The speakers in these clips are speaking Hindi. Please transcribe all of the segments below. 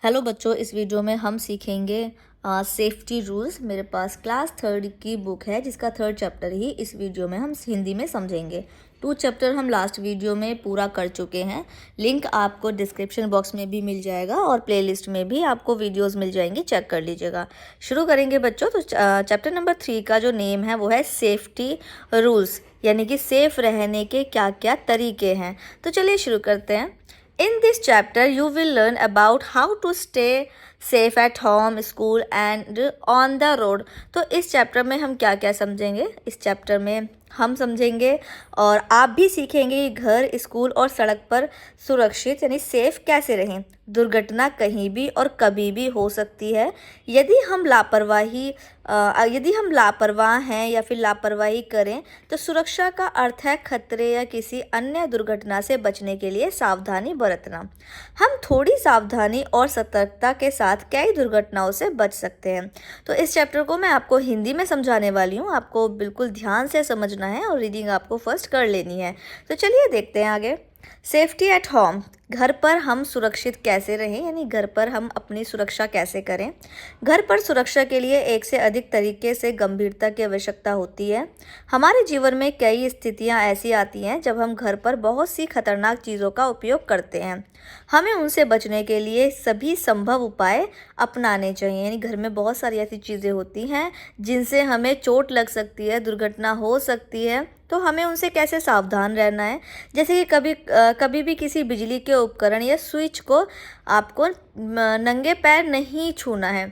हेलो बच्चों, इस वीडियो में हम सीखेंगे सेफ्टी रूल्स। मेरे पास क्लास थर्ड की बुक है जिसका थर्ड चैप्टर ही इस वीडियो में हम हिंदी में समझेंगे। 2 चैप्टर हम लास्ट वीडियो में पूरा कर चुके हैं। लिंक आपको डिस्क्रिप्शन बॉक्स में भी मिल जाएगा और प्लेलिस्ट में भी आपको वीडियोस मिल जाएंगी, चेक कर लीजिएगा। शुरू करेंगे बच्चों। तो चैप्टर नंबर 3 का जो नेम है वो है सेफ्टी रूल्स, यानी कि सेफ रहने के क्या क्या तरीके हैं। तो चलिए शुरू करते हैं। In this chapter, you will learn about how to stay safe at home, school and on the road। तो इस चैप्टर में हम क्या क्या समझेंगे? इस चैप्टर में हम समझेंगे और आप भी सीखेंगे कि घर, स्कूल और सड़क पर सुरक्षित यानी सेफ कैसे रहें। दुर्घटना कहीं भी और कभी भी हो सकती है। यदि हम लापरवाह हैं या फिर लापरवाही करें तो सुरक्षा का अर्थ है खतरे या किसी अन्य दुर्घटना से बचने के लिए सावधानी बरतना। हम थोड़ी सावधानी और सतर्कता के साथ कई दुर्घटनाओं से बच सकते हैं। तो इस चैप्टर को मैं आपको हिंदी में समझाने वाली हूँ, आपको बिल्कुल ध्यान से समझना है और रीडिंग आपको फर्स्ट कर लेनी है। तो चलिए देखते हैं आगे। सेफ्टी एट होम, घर पर हम सुरक्षित कैसे रहें, यानी घर पर हम अपनी सुरक्षा कैसे करें। घर पर सुरक्षा के लिए एक से अधिक तरीके से गंभीरता की आवश्यकता होती है। हमारे जीवन में कई स्थितियां ऐसी आती हैं जब हम घर पर बहुत सी खतरनाक चीज़ों का उपयोग करते हैं। हमें उनसे बचने के लिए सभी संभव उपाय अपनाने चाहिए। यानी घर में बहुत सारी ऐसी चीज़ें होती हैं जिनसे हमें चोट लग सकती है, दुर्घटना हो सकती है, तो हमें उनसे कैसे सावधान रहना है। जैसे कि कभी भी किसी बिजली के उपकरण या स्विच को आपको नंगे पैर नहीं छूना है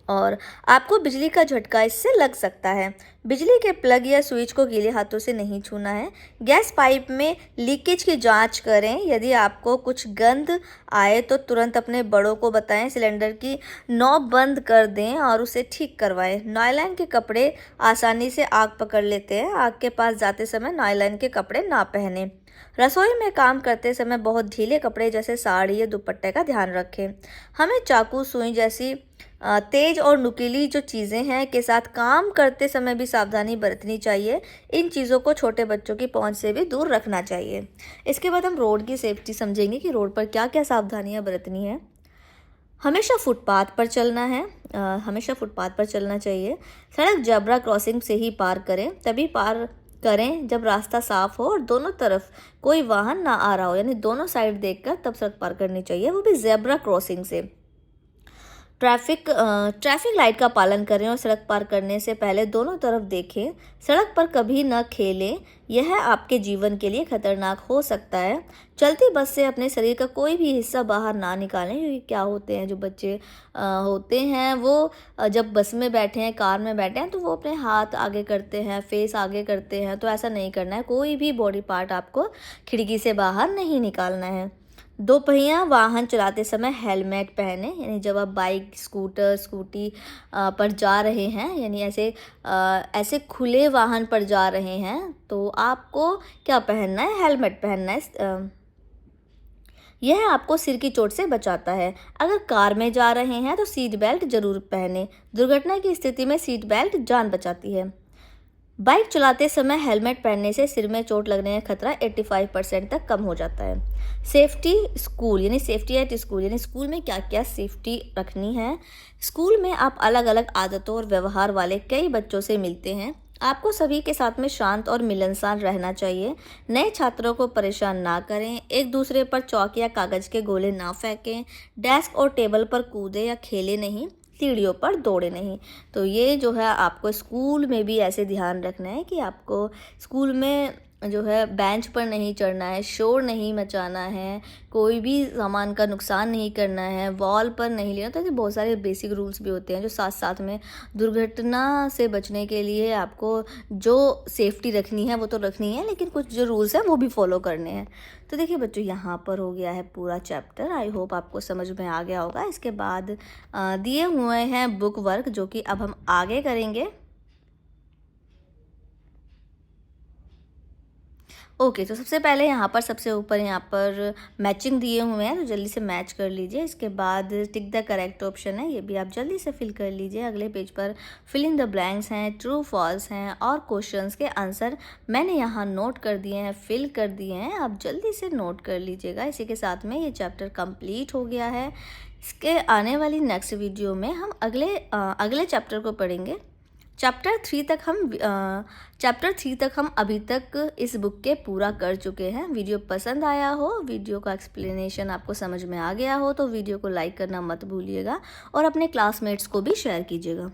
और आपको बिजली का झटका इससे लग सकता है। बिजली के प्लग या स्विच को गीले हाथों से नहीं छूना है। गैस पाइप में लीकेज की जांच करें। यदि आपको कुछ गंध आए तो तुरंत अपने बड़ों को बताएं। सिलेंडर की नॉब बंद कर दें और उसे ठीक करवाएं। नायलॉन के कपड़े आसानी से आग पकड़ लेते हैं। आग के पास जाते समय नायलॉन के कपड़े ना पहनें। रसोई में काम करते समय बहुत ढीले कपड़े जैसे साड़ी या दुपट्टे का ध्यान रखें। हमें चाकू, सुई जैसी तेज और नुकीली जो चीज़ें हैं के साथ काम करते समय भी सावधानी बरतनी चाहिए। इन चीज़ों को छोटे बच्चों की पहुंच से भी दूर रखना चाहिए। इसके बाद हम रोड की सेफ्टी समझेंगे कि रोड पर क्या क्या सावधानियां बरतनी है। हमेशा फुटपाथ पर चलना है, हमेशा फुटपाथ पर चलना चाहिए। सड़क जेब्रा क्रॉसिंग से ही पार करें, तभी पार करें जब रास्ता साफ हो और दोनों तरफ कोई वाहन ना आ रहा हो, यानी दोनों साइड देखकर तब सड़क पार करनी चाहिए, वो भी जेब्रा क्रॉसिंग से। ट्रैफिक लाइट का पालन करें और सड़क पार करने से पहले दोनों तरफ देखें। सड़क पर कभी न खेलें, यह आपके जीवन के लिए खतरनाक हो सकता है। चलती बस से अपने शरीर का कोई भी हिस्सा बाहर ना निकालें, क्योंकि क्या होते हैं जो बच्चे होते हैं वो जब बस में बैठे हैं, कार में बैठे हैं, तो वो अपने हाथ आगे करते हैं, फेस आगे करते हैं। तो ऐसा नहीं करना है। कोई भी बॉडी पार्ट आपको खिड़की से बाहर नहीं निकालना है। दोपहिया वाहन चलाते समय हेलमेट पहने, यानी जब आप बाइक, स्कूटर, स्कूटी पर जा रहे हैं, यानी ऐसे खुले वाहन पर जा रहे हैं तो आपको क्या पहनना है? हेलमेट पहनना है। यह आपको सिर की चोट से बचाता है। अगर कार में जा रहे हैं तो सीट बेल्ट जरूर पहने। दुर्घटना की स्थिति में सीट बेल्ट जान बचाती है। बाइक चलाते समय हेलमेट पहनने से सिर में चोट लगने का खतरा 85% तक कम हो जाता है। सेफ्टी स्कूल, यानी सेफ्टी एट स्कूल, यानी स्कूल में क्या क्या सेफ्टी रखनी है। स्कूल में आप अलग अलग आदतों और व्यवहार वाले कई बच्चों से मिलते हैं। आपको सभी के साथ में शांत और मिलनसार रहना चाहिए। नए छात्रों को परेशान ना करें। एक दूसरे पर चौक या कागज के गोले ना फेंकें। डेस्क और टेबल पर कूदे या खेले नहीं। सीढ़ियों पर दौड़े नहीं। तो ये जो है आपको स्कूल में भी ऐसे ध्यान रखना है कि आपको स्कूल में जो है बेंच पर नहीं चढ़ना है, शोर नहीं मचाना है, कोई भी सामान का नुकसान नहीं करना है, वॉल पर नहीं लेना। तो ऐसे बहुत सारे बेसिक रूल्स भी होते हैं जो साथ साथ में दुर्घटना से बचने के लिए आपको जो सेफ्टी रखनी है वो तो रखनी है, लेकिन कुछ जो रूल्स हैं वो भी फॉलो करने हैं। तो देखिए बच्चों, यहाँ पर हो गया है पूरा चैप्टर। आई होप आपको समझ में आ गया होगा। इसके बाद दिए हुए हैं बुक वर्क, जो कि अब हम आगे करेंगे। ओके, तो सबसे पहले यहाँ पर सबसे ऊपर यहाँ पर मैचिंग दिए हुए हैं, तो जल्दी से मैच कर लीजिए। इसके बाद टिक द करेक्ट ऑप्शन है, ये भी आप जल्दी से फिल कर लीजिए। अगले पेज पर फिल इन द ब्लैंक्स हैं, ट्रू फॉल्स हैं और क्वेश्चंस के आंसर मैंने यहाँ नोट कर दिए हैं, फिल कर दिए हैं, आप जल्दी से नोट कर लीजिएगा। इसी के साथ में ये चैप्टर कंप्लीट हो गया है। इसके आने वाली नेक्स्ट वीडियो में हम अगले चैप्टर को पढ़ेंगे। चैप्टर 3 तक हम अभी तक इस बुक के पूरा कर चुके हैं। वीडियो पसंद आया हो, वीडियो का एक्सप्लेनेशन आपको समझ में आ गया हो, तो वीडियो को लाइक करना मत भूलिएगा और अपने क्लासमेट्स को भी शेयर कीजिएगा।